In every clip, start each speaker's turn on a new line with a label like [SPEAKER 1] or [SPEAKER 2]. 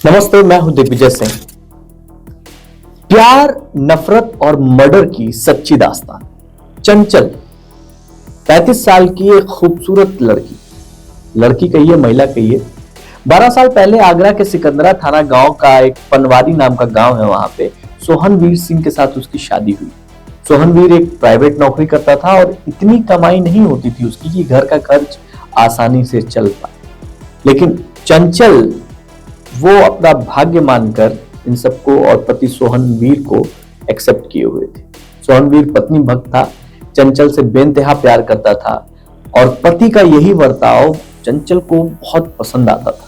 [SPEAKER 1] नमस्ते, मैं हूं दिग्विजय सिंह। प्यार, नफरत और मर्डर की सच्ची दास्तान। चंचल 35 साल की एक खूबसूरत लड़की कहिए, महिला कहिए। 12 साल पहले आगरा के सिकंदरा थाना गांव का एक पनवारी नाम का गांव है, वहां पे सोहनवीर सिंह के साथ उसकी शादी हुई। सोहनवीर एक प्राइवेट नौकरी करता था और इतनी कमाई नहीं होती थी उसकी कि घर का खर्च आसानी से चल पाए। लेकिन चंचल वो अपना भाग्य मानकर इन सबको और पति सोहनवीर को एक्सेप्ट किए हुए थे। सोहनवीर पत्नी भक्त था, चंचल से बेइंतहा प्यार करता था और पति का यही बर्ताव चंचल को बहुत पसंद आता था।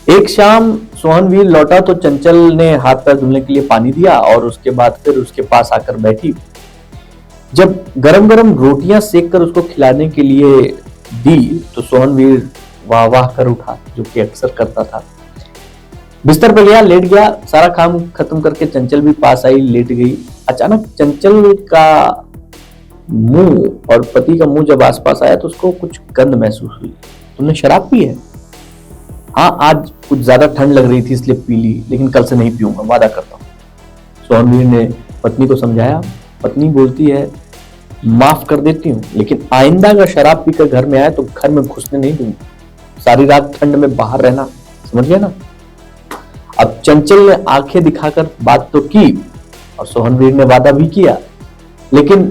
[SPEAKER 1] एक शाम सोहनवीर लौटा तो चंचल ने हाथ पैर धुलने के लिए पानी दिया और उसके बाद फिर उसके पास आकर बैठी। जब गरम गरम रोटियां सेक कर उसको खिलाने के लिए दी तो सोहनवीर वाह वाह कर उठा, जो कि अक्सर करता था। बिस्तर पे गया, लेट गया। सारा काम खत्म करके चंचल भी पास आई, लेट गई। अचानक चंचल का मुंह और पति का मुंह जब आसपास आया तो उसको कुछ गंध महसूस हुई। तुमने शराब पी है? हाँ, आज कुछ ज्यादा ठंड लग रही थी इसलिए पी ली, लेकिन कल से नहीं पीऊंगा, वादा करता हूँ। सोहनवीर ने पत्नी को समझाया। पत्नी बोलती है, माफ कर देती हूँ, लेकिन आइंदा अगर शराब पीकर घर में आए तो घर में घुसने नहीं दूंगी। सारी रात ठंड में बाहर रहना, समझ गया ना? अब चंचल ने आंखें दिखाकर बात तो की और सोहनवीर ने वादा भी किया, लेकिन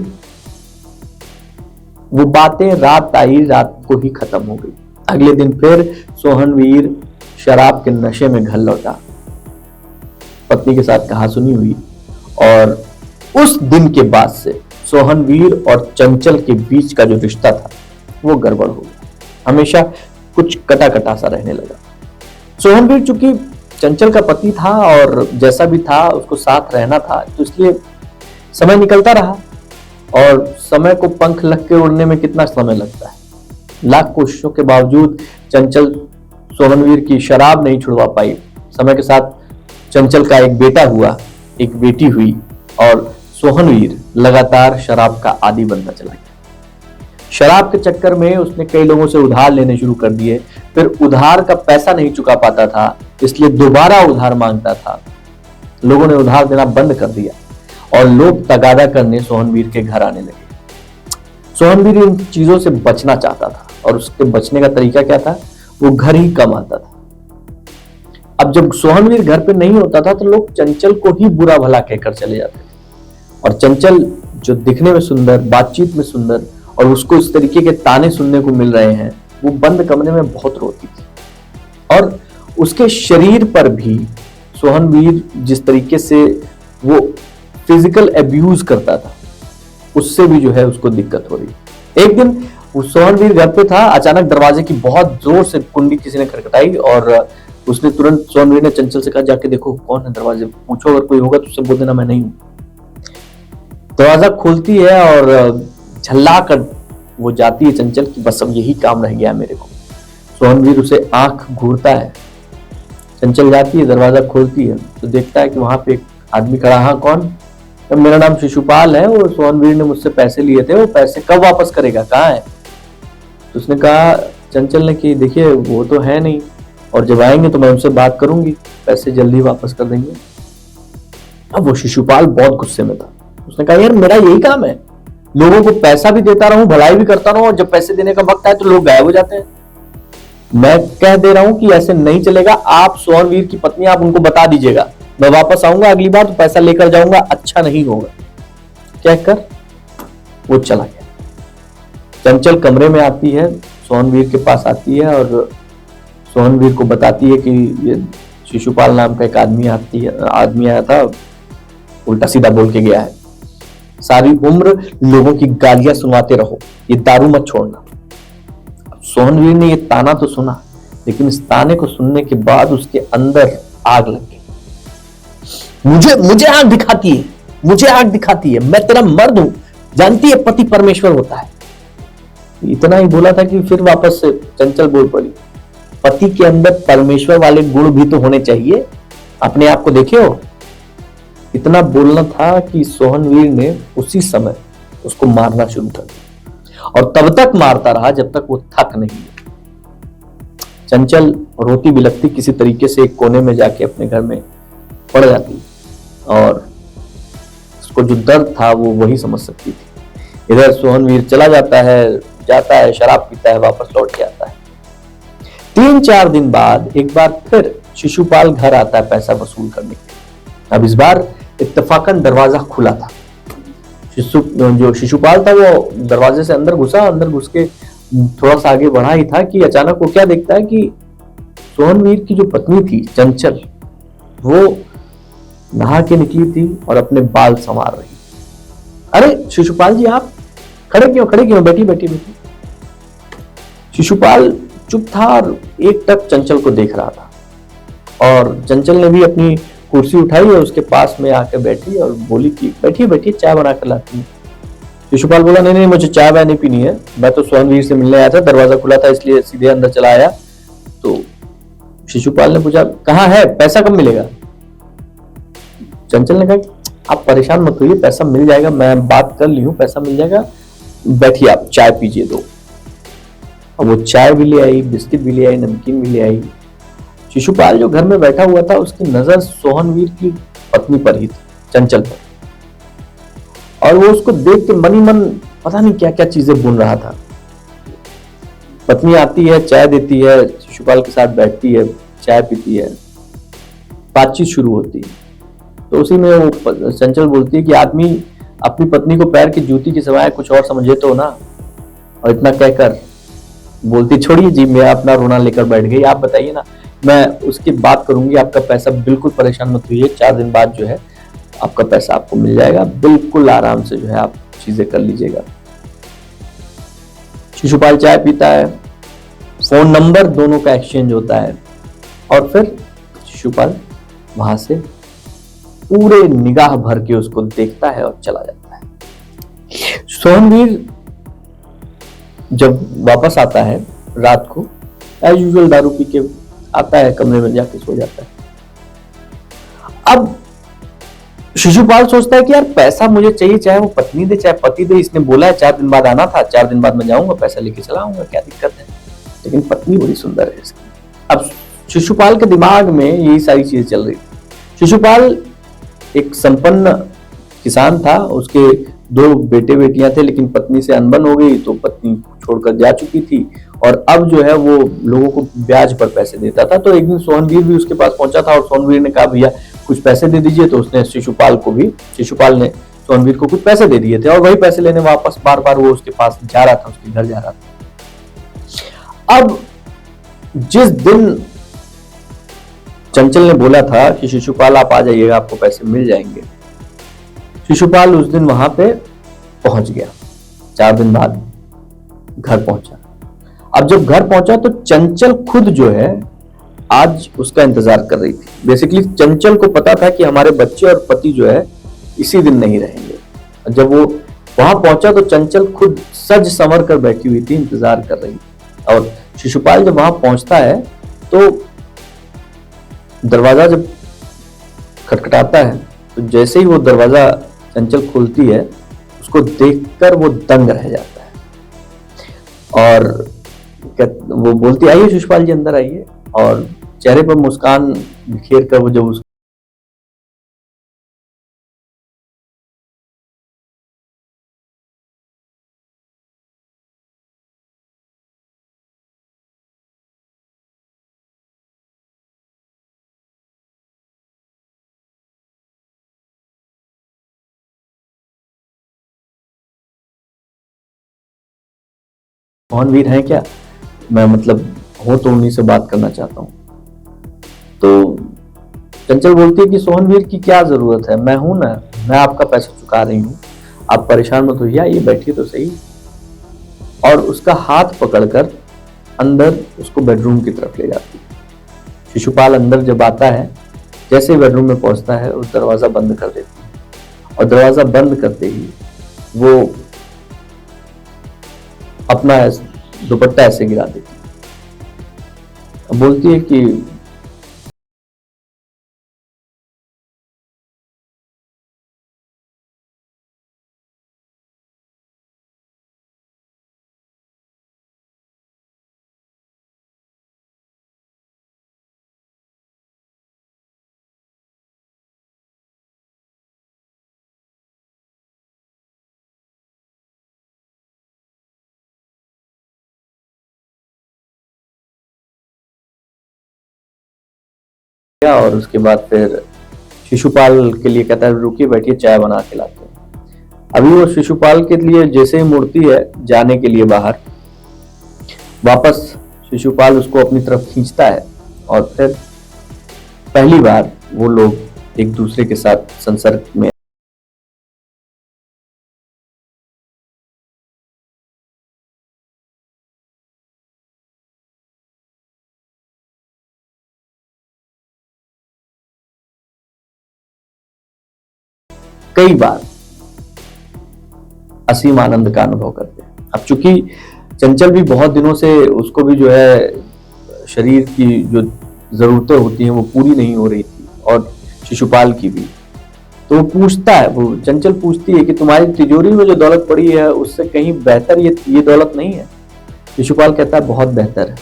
[SPEAKER 1] वो बातें रात आई, रात को ही खत्म हो गई। अगले दिन फिर सोहनवीर शराब के नशे में घर लौटा। पत्नी के साथ कहासुनी हुई और उस दिन के बाद से सोहनवीर और चंचल के बीच का जो रिश्ता था वो गड़बड़ हो गया। हमेशा कुछ कटा कटा सा रहने लगा। सोहनवीर चूंकि चंचल का पति था और जैसा भी था उसको साथ रहना था, तो इसलिए समय निकलता रहा। और समय को पंख लग के उड़ने में कितना समय लगता है। लाख कोशिशों के बावजूद चंचल सोहनवीर की शराब नहीं छुड़वा पाई। समय के साथ चंचल का एक बेटा हुआ, एक बेटी हुई और सोहनवीर लगातार शराब का आदी बनता चला गया। शराब के चक्कर में उसने कई लोगों से उधार लेने शुरू कर दिए। फिर उधार का पैसा नहीं चुका पाता था, इसलिए दोबारा उधार मांगता था। लोगों ने उधार देना बंद कर दिया और लोग तगादा करने सोहनवीर के घर आने लगे। सोहनवीर इन चीजों से बचना चाहता था और उसके बचने का तरीका क्या था? वो घर ही कम आता था। अब जब सोहनवीर घर पे नहीं होता था तो लोग चंचल को ही बुरा भला कहकर चले जाते थे। और चंचल जो दिखने में सुंदर, बातचीत में सुंदर और उसको इस तरीके के ताने सुनने को मिल रहे हैं, वो बंद कमरे में बहुत रोती थी। और उसके शरीर पर भी सोहनवीर जिस तरीके से वो फिजिकल अब्यूज करता था, उससे भी जो है उसको दिक्कत हो रही। एक दिन वो सोहनवीर घर पे था, अचानक दरवाजे की बहुत जोर से कुंडी किसी ने खटखटाई और उसने तुरंत, सोहनवीर ने चंचल से कहा, जाके देखो कौन है दरवाजे, पूछो अगर कोई होगा तो उससे बोल देना मैं नहीं हूं। दरवाजा खोलती है और झल्ला कर वो जाती है चंचल की, बस अब यही काम रह गया मेरे को। सोहनवीर उसे आंख घूरता है। चंचल जाती है, दरवाजा खोलती है तो देखता है कि वहां पे एक आदमी खड़ा। हाँ, कौन? तो मेरा नाम शिशुपाल है और सोहनवीर ने मुझसे पैसे लिए थे, वो पैसे कब वापस करेगा, कहाँ है? तो उसने कहा, चंचल ने, कि देखिए वो तो है नहीं और जब आएंगे तो मैं उनसे बात करूंगी, पैसे जल्दी वापस कर देंगे। अब वो शिशुपाल बहुत गुस्से में था। उसने कहा, यार मेरा यही काम है, लोगों को पैसा भी देता रहूं, भलाई भी करता रहूं और जब पैसे देने का वक्त आए तो लोग गायब हो जाते हैं। मैं कह दे रहा हूं कि ऐसे नहीं चलेगा। आप सोहनवीर की पत्नी, आप उनको बता दीजिएगा, मैं वापस आऊंगा अगली बार तो पैसा लेकर जाऊंगा, अच्छा नहीं होगा। कहकर वो चला गया। चंचल कमरे में आती है, सोहनवीर के पास आती है और सोहनवीर को बताती है कि ये शिशुपाल नाम का एक आदमी आया था, उल्टा सीधा बोल के गया है, सारी उम्र लोगों की गालियां सुनवाते रहो, ये दारू मत छोड़ना। सोहनवीर ने ये ताना तो सुना, लेकिन इस ताने को सुनने के बाद उसके अंदर आग लग गई। मुझे आग दिखाती है, मैं तेरा मर्द हूं, जानती है पति परमेश्वर होता है। इतना ही बोला था कि फिर वापस से चंचल बोल पड़ी, पति के अंदर परमेश्वर वाले गुण भी तो होने चाहिए, अपने आप को देखे हो। इतना बोलना था कि सोहनवीर ने उसी समय उसको मारना शुरू कर दिया और तब तक मारता रहा जब तक वो थक नहीं। चंचल रोती बिलखती किसी तरीके से एक कोने में जाके अपने घर में पड़ जाती और उसको जो दर्द था वो वही समझ सकती थी। इधर सोहनवीर चला जाता है, शराब पीता है, वापस लौट के आता है। 3-4 दिन बाद एक बार फिर शिशुपाल घर आता है पैसा वसूल करने के लिए। अब इस बार इत्तेफाकन दरवाजा खुला था। जो शिशुपाल था वो दरवाजे से अंदर घुस के थोड़ा सा आगे बढ़ा ही था कि अचानक वो क्या देखता है कि सोहनवीर की जो पत्नी थी चंचल, वो नहा के निकली थी और अपने बाल संवार रही। अरे शिशुपाल जी, आप खड़े क्यों, बैठी बैठी बैठी। शिशुपाल चुप था और एक टक चंचल को देख रहा था और चंचल ने भी अपनी कुर्सी उठाई और उसके पास में आकर बैठी और बोली कि बैठिए बैठिए, चाय बना कर लाती हूँ। शिशुपाल बोला, नहीं नहीं, मुझे चाय वाय नहीं पीनी है, मैं तो सोहनवीर से मिलने आया था, दरवाजा खुला था इसलिए सीधे अंदर चला आया। तो शिशुपाल ने पूछा, कहाँ है, पैसा कब मिलेगा? चंचल ने कहा, आप परेशान मत होइए, पैसा मिल जाएगा, मैं बात कर ली हूँ, पैसा मिल जाएगा, बैठिए आप चाय पीजिए दो। और वो चाय भी ले आई, बिस्किट भी ले आई, नमकीन भी ले आई। शिशुपाल जो घर में बैठा हुआ था उसकी नजर सोहनवीर की पत्नी पर ही थी, चंचल पर, और वो उसको देख के मन ही मन पता नहीं क्या क्या चीजें बुन रहा था। पत्नी आती है, चाय देती है, शिशुपाल के साथ बैठती है, चाय पीती है, बातचीत शुरू होती है। तो उसी में वो चंचल बोलती है कि आदमी अपनी पत्नी को पैर की जूती के सिवाय कुछ और समझे तो ना। और इतना कहकर बोलती, छोड़िए जी, मैं अपना रोना लेकर बैठ गई, आप बताइए ना, मैं उसकी बात करूंगी, आपका पैसा, बिल्कुल परेशान मत होइए, 4 दिन बाद जो है आपका पैसा आपको मिल जाएगा, बिल्कुल आराम से जो है आप चीजें कर लीजिएगा। शिशुपाल चाय पीता है, फोन नंबर दोनों का एक्सचेंज होता है और फिर शिशुपाल वहां से पूरे निगाह भर के उसको देखता है और चला जाता है। सोहनवीर जब वापस आता है रात को, एज यूजुअल दारू पी के आता है, कमरे में जाके सो जाता है। अब शिशुपाल सोचता है कि यार पैसा मुझे चाहिए, चाहे वो पत्नी दे चाहे पति दे, इसने बोला है 4 दिन बाद आना था, 4 दिन बाद मैं जाऊंगा, पैसा लेके चला आऊंगा, क्या दिक्कत है। लेकिन पत्नी बड़ी सुंदर है इसकी। अब शिशुपाल के दिमाग में यही सारी चीजें चल रही थी। शिशुपाल एक संपन्न किसान था, उसके 2 बेटे बेटियां थे, लेकिन पत्नी से अनबन हो गई तो पत्नी छोड़कर जा चुकी थी और अब जो है वो लोगों को ब्याज पर पैसे देता था। तो एक दिन सोहनवीर भी उसके पास पहुंचा था और सोहनवीर ने कहा, भैया कुछ पैसे दे दीजिए। तो उसने शिशुपाल ने सोहनवीर को कुछ पैसे दे दिए थे और वही पैसे लेने वापस बार बार वो उसके पास जा रहा था, उसके घर जा रहा था। अब जिस दिन चंचल ने बोला था कि शिशुपाल आप आ जाइएगा, आपको पैसे मिल जाएंगे, शिशुपाल उस दिन वहां पे पहुंच गया। 4 दिन बाद घर पहुंचा। अब जब घर पहुंचा तो चंचल खुद जो है आज उसका इंतजार कर रही थी। बेसिकली चंचल को पता था कि हमारे बच्चे और पति जो है इसी दिन नहीं रहेंगे। जब वो वहां पहुंचा तो चंचल खुद सज संवर कर बैठी हुई थी, इंतजार कर रही थी। और शिशुपाल जब वहां पहुंचता है तो दरवाजा जब खटखटाता है तो जैसे ही वो दरवाजा चंचल खोलती है, उसको देखकर वो दंग रह जाता है और वो बोलती, आइए शिशुपाल जी अंदर आइए। और चेहरे पर मुस्कान बिखेर कर वो जब उस मोहनवीर हैं क्या, मैं मतलब हो तो उन्हीं से बात करना चाहता हूँ। तो चंचल बोलती है कि सोहनवीर की क्या जरूरत है, मैं हूं ना, मैं आपका पैसा चुका रही हूँ, आप परेशान मत होइए, ये बैठिए तो सही। और उसका हाथ पकड़कर अंदर उसको बेडरूम की तरफ ले जाती है। शिशुपाल अंदर जब आता है, जैसे बेडरूम में पहुंचता है, उस दरवाजा बंद कर देती है और दरवाजा बंद करते ही वो अपना दुपट्टा ऐसे गिरा देती है, बोलती है कि और उसके बाद फिर शिशुपाल के लिए कहता है रुकिए बैठिए चाय बना के लाते हैं। अभी वो शिशुपाल के लिए जैसे ही मुड़ती है जाने के लिए बाहर, वापस शिशुपाल उसको अपनी तरफ खींचता है और फिर पहली बार वो लोग एक दूसरे के साथ संसर्ग में कई बार असीम आनंद का अनुभव करते हैं। अब चूंकि चंचल भी बहुत दिनों से, उसको भी जो है शरीर की जो जरूरतें होती हैं वो पूरी नहीं हो रही थी और शिशुपाल की भी, तो वो पूछता है, वो चंचल पूछती है कि तुम्हारी तिजोरी में जो दौलत पड़ी है उससे कहीं बेहतर ये दौलत नहीं है। शिशुपाल कहता है बहुत बेहतर है,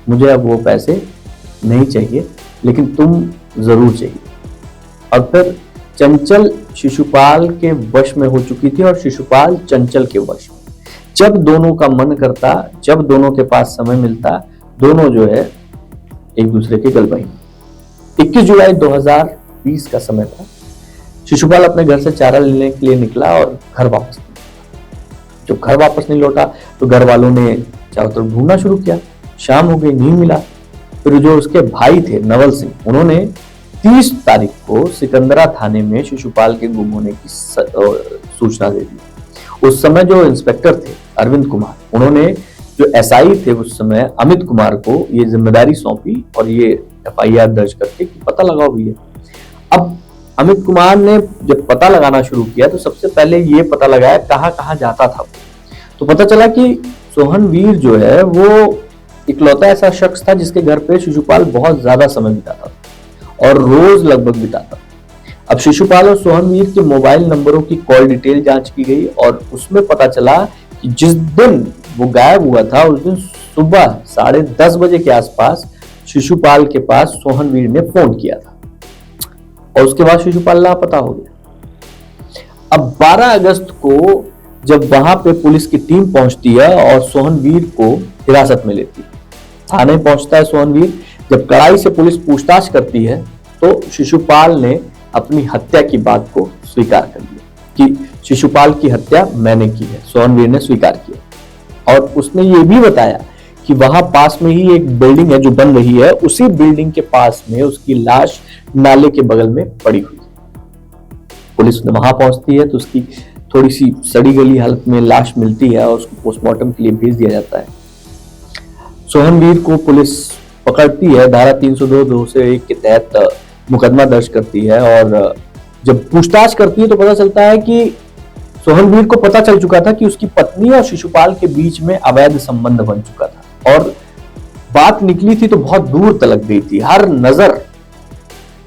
[SPEAKER 1] मुझे अब वो पैसे नहीं चाहिए लेकिन तुम जरूर चाहिए। और फिर चंचल शिशुपाल के वश में हो चुकी थी और शिशुपाल चंचल के वश में। जब दोनों का मन करता, जब दोनों के पास समय मिलता, दोनों जो है एक दूसरे के गलबही। 21 जुलाई 2020 का समय था। शिशुपाल अपने घर से चारा लेने के लिए निकला और घर वापस नहीं लौटा। जब घर वापस नहीं लौटा तो घर वालों ने चारों तरफ ढूंढना शुरू किया। शाम हो गई, नहीं मिला। फिर जो उसके भाई थे नवल सिंह, उन्होंने 30 तारीख को सिकंदरा थाने में शिशुपाल के गुम होने की सूचना दे दी। उस समय जो इंस्पेक्टर थे अरविंद कुमार, उन्होंने जो एसआई थे उस समय अमित कुमार को ये जिम्मेदारी सौंपी और ये एफआईआर दर्ज करके कि पता लगाओ भैया। अब अमित कुमार ने जब पता लगाना शुरू किया तो सबसे पहले ये पता लगाया कहाँ कहाँ जाता था। तो पता चला कि सोहन वीर जो है वो इकलौता ऐसा शख्स था जिसके घर पे शिशुपाल बहुत ज्यादा समय बिताता था और रोज लगभग बिताता। अब शिशुपाल और सोहन वीर के मोबाइल नंबरों की कॉल डिटेल जांच की गई और उसमें पता चला कि जिस दिन वो गायब हुआ था उस दिन सुबह 10:30 बजे के आसपास शिशुपाल के पास सोहन वीर ने फोन किया था और उसके बाद शिशुपाल लापता हो गया। अब 12 अगस्त को जब वहां पे पुलिस की टीम पहुंचती है और सोहन वीर को हिरासत में लेती है, थाने पहुंचता है सोहन वीर। जब कड़ाई से पुलिस पूछताछ करती है तो शिशुपाल ने अपनी हत्या की बात को स्वीकार कर लिया कि शिशुपाल की हत्या मैंने की है। सोहन वीर ने स्वीकार किया और उसने ये भी बताया कि वहां पास में ही एक बिल्डिंग है जो बन रही है, उसी बिल्डिंग के पास में उसकी लाश नाले के बगल में पड़ी हुई। पुलिस वहां पहुंचती है तो उसकी थोड़ी सी सड़ी गली हालत में लाश मिलती है और उसको पोस्टमार्टम के लिए भेज दिया जाता है। सोहन वीर को पुलिस पकड़ती है, धारा 302(2)(1) के तहत मुकदमा दर्ज करती है और जब पूछताछ करती है तो पता चलता है कि सोहन वीर को पता चल चुका था कि उसकी पत्नी और शिशुपाल के बीच में अवैध संबंध बन चुका था और बात निकली थी तो बहुत दूर तलक गई थी। हर नजर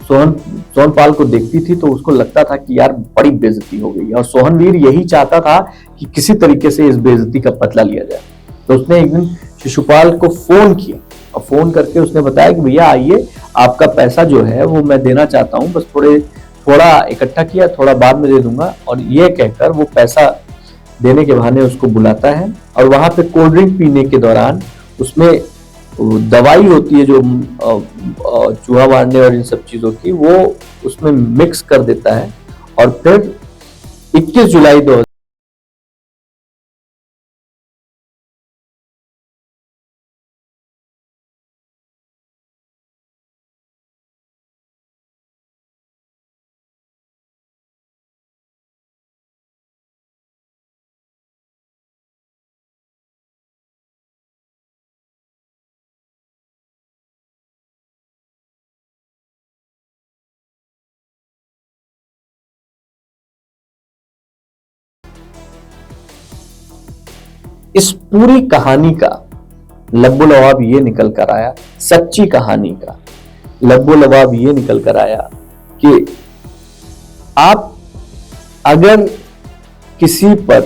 [SPEAKER 1] सोहनपाल को देखती थी तो उसको लगता था कि यार बड़ी बेइज्जती हो गई और सोहन वीर यही चाहता था कि किसी तरीके से इस बेइज्जती का बदला लिया जाए। तो उसने एक दिन शिशुपाल को फोन किया और फोन करके उसने बताया कि भैया आइए, आपका पैसा जो है वो मैं देना चाहता हूँ, बस थोड़ा इकट्ठा किया, थोड़ा बाद में दे दूंगा। और ये कहकर वो पैसा देने के बहाने उसको बुलाता है और वहां पे कोल्ड ड्रिंक पीने के दौरान उसमें दवाई होती है जो चूहा मारने और इन सब चीजों की, वो उसमें मिक्स कर देता है और फिर 21 जुलाई 2000 इस पूरी कहानी का लब्बो लबाब ये निकल कर आया, सच्ची कहानी का लब्बो लबाब ये निकल कर आया कि आप अगर किसी पर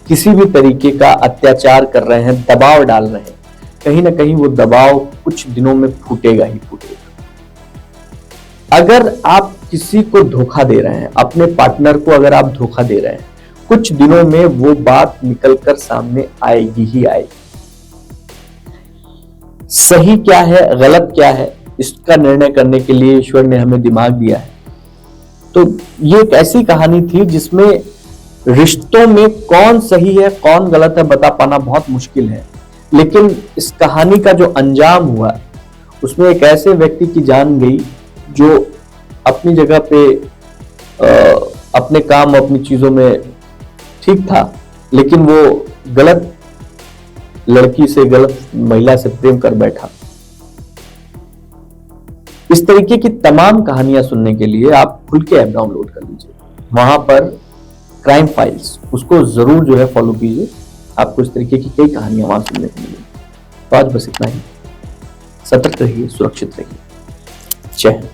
[SPEAKER 1] किसी भी तरीके का अत्याचार कर रहे हैं, दबाव डाल रहे हैं, कहीं ना कहीं वो दबाव कुछ दिनों में फूटेगा ही फूटेगा। अगर आप किसी को धोखा दे रहे हैं, अपने पार्टनर को अगर आप धोखा दे रहे हैं, कुछ दिनों में वो बात निकलकर सामने आएगी ही आएगी। सही क्या है, गलत क्या है, इसका निर्णय करने के लिए ईश्वर ने हमें दिमाग दिया है। तो ये एक ऐसी कहानी थी जिसमें रिश्तों में कौन सही है कौन गलत है बता पाना बहुत मुश्किल है, लेकिन इस कहानी का जो अंजाम हुआ उसमें एक ऐसे व्यक्ति की जान गई जो अपनी जगह पे अपने काम अपनी चीजों में ठीक था, लेकिन वो गलत लड़की से गलत महिला से प्रेम कर बैठा। इस तरीके की तमाम कहानियां सुनने के लिए आप खुल के ऐप डाउनलोड कर लीजिए, वहां पर क्राइम फाइल्स उसको जरूर जो है फॉलो कीजिए, आपको इस तरीके की कई कहानियां वहां सुनने को मिलेंगी। तो आज बस इतना ही, सतर्क रहिए, सुरक्षित रहिए। जय हिंद।